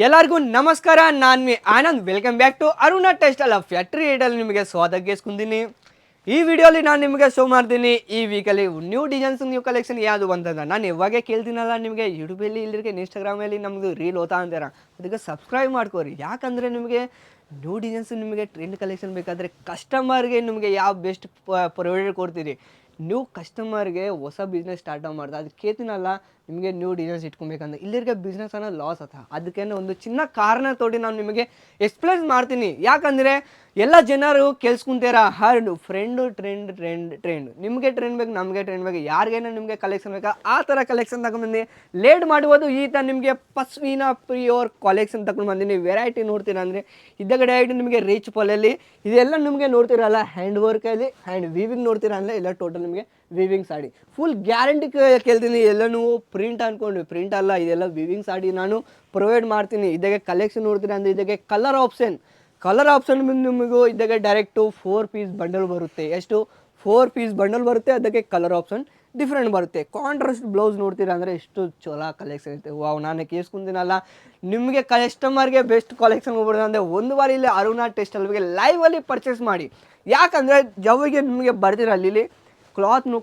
ಎಲ್ಲರಿಗೂ ನಮಸ್ಕಾರ. ನಾನು ಮೀ Anand. Welcome back to Aruna textile factory ಏಡಲ್ಲಿ ನಿಮಗೆ ಸ್ವಾಗತಿಸ್ಕೊಂತೀನಿ. ಈ ವಿಡಿಯೋಲಿ ನಾನು ನಿಮಗೆ ಶೋ ಮಾಡ್ತೀನಿ ಈ ವೀಕಲ್ಲಿ ನ್ಯೂ ಡಿಸೈನ್ಸ್ ನ್ಯೂ ಕಲೆಕ್ಷನ್ ಯಾವುದು ಅಂತಂದ್ರೆ ನಾನು ಯಾವಾಗೇ ಕೇಳ್ತೀನಲ್ಲ ನಿಮಗೆ ಯೂಟ್ಯೂಬಲ್ಲಿ ಇಲ್ಲರಿಗೆ ಇನ್ಸ್ಟಾಗ್ರಾಮಲ್ಲಿ ನಮ್ಮದು ರೀಲ್ ಓದ್ತಾ ಅಂತೀರ, ಅದಕ್ಕೆ ಸಬ್ಸ್ಕ್ರೈಬ್ ಮಾಡ್ಕೋರಿ. ಯಾಕಂದರೆ ನಿಮಗೆ ನ್ಯೂ ಡಿಸೈನ್ಸ್ ನಿಮಗೆ ಟ್ರೆಂಡ್ ಕಲೆಕ್ಷನ್ ಬೇಕಾದರೆ ಕಸ್ಟಮರ್ಗೆ ನಿಮಗೆ ಯಾವ ಬೆಸ್ಟ್ ಪ್ರೊವೈಡ್ ಕೊಡ್ತೀರಿ. ನ್ಯೂ ಕಸ್ಟಮರ್ಗೆ ಹೊಸ ಬಿಸ್ನೆಸ್ ಸ್ಟಾರ್ಟ್ ಮಾಡ್ತಾ ಅದಕ್ಕೆ ಕೇಳ್ತೀನಲ್ಲ ನಿಮಗೆ ನ್ಯೂ ಡಿಸೈನ್ಸ್ ಇಟ್ಕೊಬೇಕಂದ್ರೆ ಇಲ್ಲಿಗೆ ಬಿಸ್ನೆಸ್ ಅನ್ನೋ ಲಾಸ್ ಅಥ. ಅದಕ್ಕೆ ಒಂದು ಚಿನ್ನ ಕಾರಣ ತೋಡಿ ನಾನು ನಿಮಗೆ ಎಕ್ಸ್ಪ್ಲೇನ್ ಮಾಡ್ತೀನಿ. ಯಾಕಂದರೆ ಎಲ್ಲ ಜನರು ಕೇಳಿಸ್ಕೊಂತೀರ ಹರ್ಡು ಟ್ರೆಂಡ್ ನಿಮಗೆ ಟ್ರೆಂಡ್ ಬೇಕು, ನಮಗೆ ಟ್ರೆಂಡ್ ಬೇಕು, ಯಾರಿಗೇನೋ ನಿಮಗೆ ಕಲೆಕ್ಷನ್ ಬೇಕಾ ಆ ಥರ ಕಲೆಕ್ಷನ್ ತಗೊಂಡ್ಬಂದು ಲೇಟ್ ಮಾಡ್ಬೋದು. ಈ ಥರ ನಿಮಗೆ ಪಸ್ವಿನ ಪ್ರಿಯೋರ್ ಕಲೆಕ್ಷನ್ ತಗೊಂಡು ಬಂದಿನಿ. ವೆರೈಟಿ ನೋಡ್ತೀರಾ ಅಂದರೆ ಇದ್ದಗಡೆ ಆಯಿತು ನಿಮಗೆ ರೀಚ್ ಪೊಲಲ್ಲಿ ಇದೆಲ್ಲ ನಿಮಗೆ ನೋಡ್ತೀರಲ್ಲ ಹ್ಯಾಂಡ್ ವರ್ಕಲ್ಲಿ ಹ್ಯಾಂಡ್ ವೀವಿಂಗ್ ನೋಡ್ತೀರಾ ಅಂದರೆ ಎಲ್ಲ ಟೋಟಲ್ ನಿಮಗೆ ವೀವಿಂಗ್ ಸಾಡಿ ಫುಲ್ ಗ್ಯಾರಂಟಿ ಕೇಳ್ತೀನಿ. ಎಲ್ಲ ನೀವು ಪ್ರಿಂಟ್ ಅಂದ್ಕೊಂಡು ಪ್ರಿಂಟ್ ಅಲ್ಲ, ಇದೆಲ್ಲ ವೀವಿಂಗ್ ಸಾಡಿ ನಾನು ಪ್ರೊವೈಡ್ ಮಾಡ್ತೀನಿ. ಇದಕ್ಕೆ ಕಲೆಕ್ಷನ್ ನೋಡ್ತೀರಾ ಅಂದರೆ ಇದಕ್ಕೆ ಕಲರ್ ಆಪ್ಷನ್ ನಿಮಗೂ ಇದಕ್ಕೆ ಡೈರೆಕ್ಟು 4 ಪೀಸ್ ಬಂಡಲ್ ಬರುತ್ತೆ. ಎಷ್ಟು 4 ಪೀಸ್ ಬಂಡಲ್ ಬರುತ್ತೆ. ಅದಕ್ಕೆ ಕಲರ್ ಆಪ್ಷನ್ ಡಿಫ್ರೆಂಟ್ ಬರುತ್ತೆ. ಕಾಂಟ್ರಾಸ್ಟ್ ಬ್ಲೌಸ್ ನೋಡ್ತೀರಾ ಅಂದರೆ ಎಷ್ಟು ಚಲೋ ಕಲೆಕ್ಷನ್ ಇರುತ್ತೆ. ವಾವ್, ನಾನು ಕೇಳಿಸ್ಕೊಂತೀನಲ್ಲ ನಿಮಗೆ ಕಸ್ಟಮರ್ಗೆ ಬೆಸ್ಟ್ ಕಲೆಕ್ಷನ್ ಹೋಗ್ಬಿಡೋದು ಅಂದರೆ ಒಂದು ಬಾರಿ ಇಲ್ಲಿ ಅರುಣ ಟೆಕ್ಸ್ಟೈಲ್ಗೆ ಲೈವಲ್ಲಿ ಪರ್ಚೇಸ್ ಮಾಡಿ. ಯಾಕಂದರೆ ಜವಿಗೆ ನಿಮಗೆ ಬರ್ದಿರಲ್ಲ ಇಲ್ಲಿ ಕ್ಲಾತ್ನು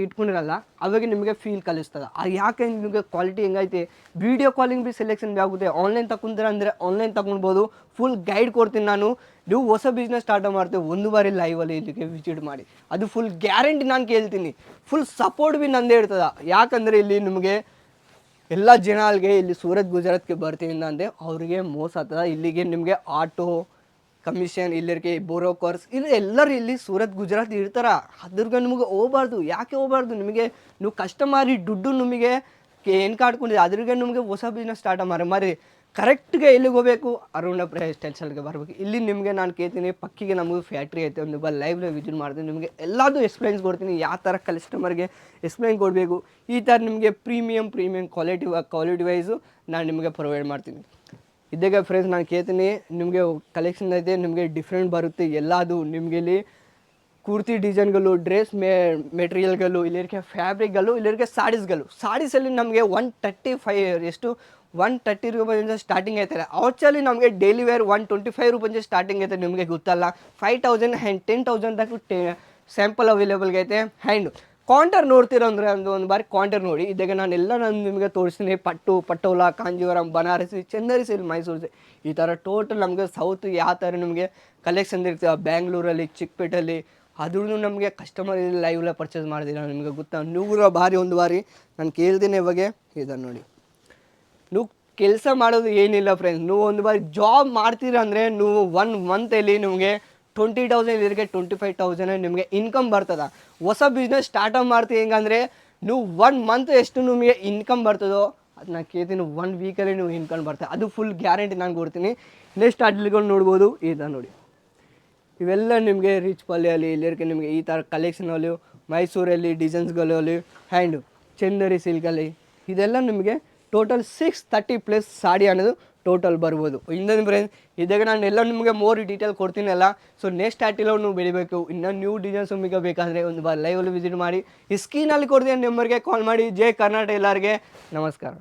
ಇಟ್ಕೊಂಡಿರಲ್ಲ, ಅವಾಗ ನಿಮಗೆ ಫೀಲ್ ಕಲಿಸ್ತದೆ. ಅದು ಯಾಕೆ ನಿಮಗೆ ಕ್ವಾಲಿಟಿ ಹೆಂಗೈತೆ ವೀಡಿಯೋ ಕಾಲಿಂಗ್ ಭೀ ಸೆಲೆಕ್ಷನ್ ಭೀ ಆಗುತ್ತೆ. ಆನ್ಲೈನ್ ತಗೊಂತೀರ ಅಂದರೆ ಆನ್ಲೈನ್ ತಗೊಳ್ಬೋದು. ಫುಲ್ ಗೈಡ್ ಕೊಡ್ತೀನಿ ನಾನು. ನೀವು ಹೊಸ ಬಿಸ್ನೆಸ್ ಸ್ಟಾರ್ಟ್ ಮಾಡ್ತೇವೆ ಒಂದು ಬಾರಿ ಲೈವಲ್ಲಿ ಇಲ್ಲಿಗೆ ವಿಸಿಟ್ ಮಾಡಿ, ಅದು ಫುಲ್ ಗ್ಯಾರಂಟಿ ನಾನು ಕೇಳ್ತೀನಿ. ಫುಲ್ ಸಪೋರ್ಟ್ ಭೀ ನಂದೇ ಇರ್ತದೆ. ಯಾಕಂದರೆ ಇಲ್ಲಿ ನಿಮಗೆ ಎಲ್ಲ ಜನಗಳಿಗೆ ಇಲ್ಲಿ ಸೂರತ್ ಗುಜರಾತ್ಗೆ ಬರ್ತೀನಿ ಅಂದೆ ಅವರಿಗೆ ಮೋಸ ಆಗ್ತದೆ. ಇಲ್ಲಿಗೆ ನಿಮಗೆ ಆಟೋ ಕಮಿಷನ್ ಇಲ್ಲಿಗೆ ಬೋರೋಕರ್ಸ್ ಇಲ್ಲಿ ಎಲ್ಲರೂ ಇಲ್ಲಿ ಸೂರತ್ ಗುಜರಾತ್ ಇರ್ತಾರ. ಅದ್ರಿಗೆ ನಿಮಗೆ ಹೋಗ್ಬಾರ್ದು. ಯಾಕೆ ಹೋಗ್ಬಾರ್ದು? ನಿಮಗೆ ನೀವು ಕಸ್ಟಮರ್ ದುಡ್ಡು ನಿಮಗೆ ಏನು ಕಾಡ್ಕೊಂಡಿದೆ ಅದ್ರಿಗೆ ನಿಮಗೆ ಹೊಸ ಬಿಸ್ನೆಸ್ ಸ್ಟಾರ್ಟ್ ಮಾರಿ ಕರೆಕ್ಟ್ಗೆ ಎಲ್ಲಿಗೆ ಹೋಗಬೇಕು? ಅರುಣ ಟೆಕ್ಸ್ಟೈಲ್ಗೆ ಬರಬೇಕು. ಇಲ್ಲಿ ನಿಮಗೆ ನಾನು ಕೇಳ್ತೀನಿ ಪಕ್ಕಿಗೆ ನಮಗೂ ಫ್ಯಾಕ್ಟ್ರಿ ಐತೆ, ಒಂದು ಲೈವ್ಲಿ ವಿಸಿಟ್ ಮಾಡ್ತೀನಿ. ನಿಮಗೆ ಎಲ್ಲದೂ ಎಕ್ಸ್ಪ್ಲೈನ್ಸ್ ಕೊಡ್ತೀನಿ. ಯಾವ ಥರ ಕಸ್ಟಮರ್ಗೆ ಎಕ್ಸ್ಪ್ಲೈನ್ ಕೊಡಬೇಕು. ಈ ಥರ ನಿಮಗೆ ಪ್ರೀಮಿಯಮ್ ಕ್ವಾಲಿಟಿ ವೈಸು ನಾನು ನಿಮಗೆ ಪ್ರೊವೈಡ್ ಮಾಡ್ತೀನಿ. ಇದಾಗ ಫ್ರೆಂಡ್ಸ್ ನಾನು ಕೇಳ್ತೀನಿ ನಿಮಗೆ ಕಲೆಕ್ಷನ್ ಐತೆ, ನಿಮಗೆ ಡಿಫ್ರೆಂಟ್ ಬರುತ್ತೆ. ಎಲ್ಲದು ನಿಮಗೆ ಇಲ್ಲಿ ಕುರ್ತಿ ಡಿಸೈನ್ಗಳು, ಡ್ರೆಸ್ ಮೆಟೀರಿಯಲ್ಗಳು, ಇಲ್ಲಿಗೆ ಫ್ಯಾಬ್ರಿಕ್ಗಳು, ಇಲ್ಲಿಗೆ ಸಾಡೀಸಲ್ಲಿ ನಮಗೆ 130 ರೂಪಾಯಿಂದ ಸ್ಟಾರ್ಟಿಂಗ್ ಐತೆ. ಆಕ್ಚುಲಿ ನಮಗೆ ಡೈಲಿ ವೇರ್ 125 ರೂಪಾಯಿಂದ ಸ್ಟಾರ್ಟಿಂಗ್ ಐತೆ. ನಿಮಗೆ ಗೊತ್ತಲ್ಲ 5000 ಆ್ಯಂಡ್ 10,000 ತನಕ ಸ್ಯಾಂಪಲ್ ಅವೈಲೇಬಲ್ಗೆ ಐತೆ. ಹ್ಯಾಂಡ್ ಕಾಂಟರ್ ನೋಡ್ತೀರ ಅಂದರೆ ಒಂದು ಬಾರಿ ಕಾಂಟರ್ ನೋಡಿ. ಇದಾಗ ನಾನು ನಿಮಗೆ ತೋರಿಸ್ತೀನಿ. ಪಟೋಲಾ, ಕಾಂಜೀವರಂ, ಬನಾರಸಿ, ಚಂದೇರಿ ಸಿಲ್ಕ್, ಮೈಸೂರು ಈ ಥರ ಟೋಟಲ್ ನಮಗೆ ಸೌತ್ ಯಾವ ಥರ ನಿಮಗೆ ಕಲೆಕ್ಷನ್ ಇರ್ತೀವಿ. ಬ್ಯಾಂಗ್ಳೂರಲ್ಲಿ, ಚಿಕ್ಕಪೇಟೆಯಲ್ಲಿ ಅದ್ರೂ ನಮಗೆ ಕಸ್ಟಮರ್ ಲೈವ್ಲ ಪರ್ಚೇಸ್ ಮಾಡಿದ್ದೀರ. ನಿಮಗೆ ಗೊತ್ತಾ ನೀವು ಬಾರಿ ಒಂದು ಬಾರಿ ನಾನು ಕೇಳ್ತೀನಿ. ಇವಾಗ ಇದನ್ನು ನೋಡಿ, ನೀವು ಕೆಲಸ ಮಾಡೋದು ಏನಿಲ್ಲ ಫ್ರೆಂಡ್ಸ್. ನೀವು ಒಂದು ಬಾರಿ ಜಾಬ್ ಮಾಡ್ತೀರ ಅಂದರೆ ನೀವು 1 ಮಂತಲ್ಲಿ ನಿಮಗೆ 20,000 ಇಲ್ಲಿಗೆ 25,000 ನಿಮಗೆ ಇನ್ಕಮ್ ಬರ್ತದೆ. ಹೊಸ ಬಿಸ್ನೆಸ್ ಸ್ಟಾರ್ಟಪ್ ಮಾಡ್ತೀವಿ ಹೆಂಗಂದರೆ ನೀವು 1 ಮಂತ್ ಎಷ್ಟು ನಿಮಗೆ ಇನ್ಕಮ್ ಬರ್ತದೋ ಅದನ್ನ ಕೇಳ್ತೀನಿ 1 ವೀಕಲ್ಲಿ ನೀವು ಇನ್ಕಮ್ ಬರ್ತದೆ. ಅದು ಫುಲ್ ಗ್ಯಾರಂಟಿ ನಾನು ಕೊಡ್ತೀನಿ. ನೆಕ್ಸ್ಟ್ ಅಡ್ಲಿಗಳು ನೋಡ್ಬೋದು. ಇದನ್ನು ನೋಡಿ, ಇವೆಲ್ಲ ನಿಮಗೆ ರಿಚ್ ಪಲ್ಯಲ್ಲಿ ಇಲ್ಲಿಗೆ ನಿಮಗೆ ಈ ಥರ ಕಲೆಕ್ಷನಲ್ಲಿ ಮೈಸೂರಲ್ಲಿ ಡಿಸೈನ್ಸ್ಗಳಲ್ಲಿ ಹ್ಯಾಂಡು ಚಂದೇರಿ ಸಿಲ್ಕಲ್ಲಿ ಇದೆಲ್ಲ ನಿಮಗೆ ಟೋಟಲ್ 630+ ಸಾಡಿ ಅನ್ನೋದು ಟೋಟಲ್ ಬರ್ಬೋದು. ಇನ್ನೊಂದು ಫ್ರೆಂಡ್ಸ್ ಇದಾಗ ನಾನು ಎಲ್ಲ ನಿಮಗೆ ಮೋರ್ ಡೀಟೇಲ್ ಕೊಡ್ತೀನಲ್ಲ. ಸೊ ನೆಕ್ಸ್ಟ್ ಆರ್ಟಿಲೋ ನೀವು ಬೆಳಿಬೇಕು. ಇನ್ನೂ ನ್ಯೂ ಡಿಸೈನ್ಸ್ ನಿಮಗೆ ಬೇಕಾದರೆ ಒಂದು ಬಾರಿ ಲೈವಲ್ಲಿ ವಿಸಿಟ್ ಮಾಡಿ. ಈ ಸ್ಕ್ರೀನಲ್ಲಿ ಕೊಡ್ತೀನಿ ನಂಬರ್ಗೆ ಕಾಲ್ ಮಾಡಿ. ಜೈ ಕರ್ನಾಟಕ ಎಲ್ಲರಿಗೆ ನಮಸ್ಕಾರ.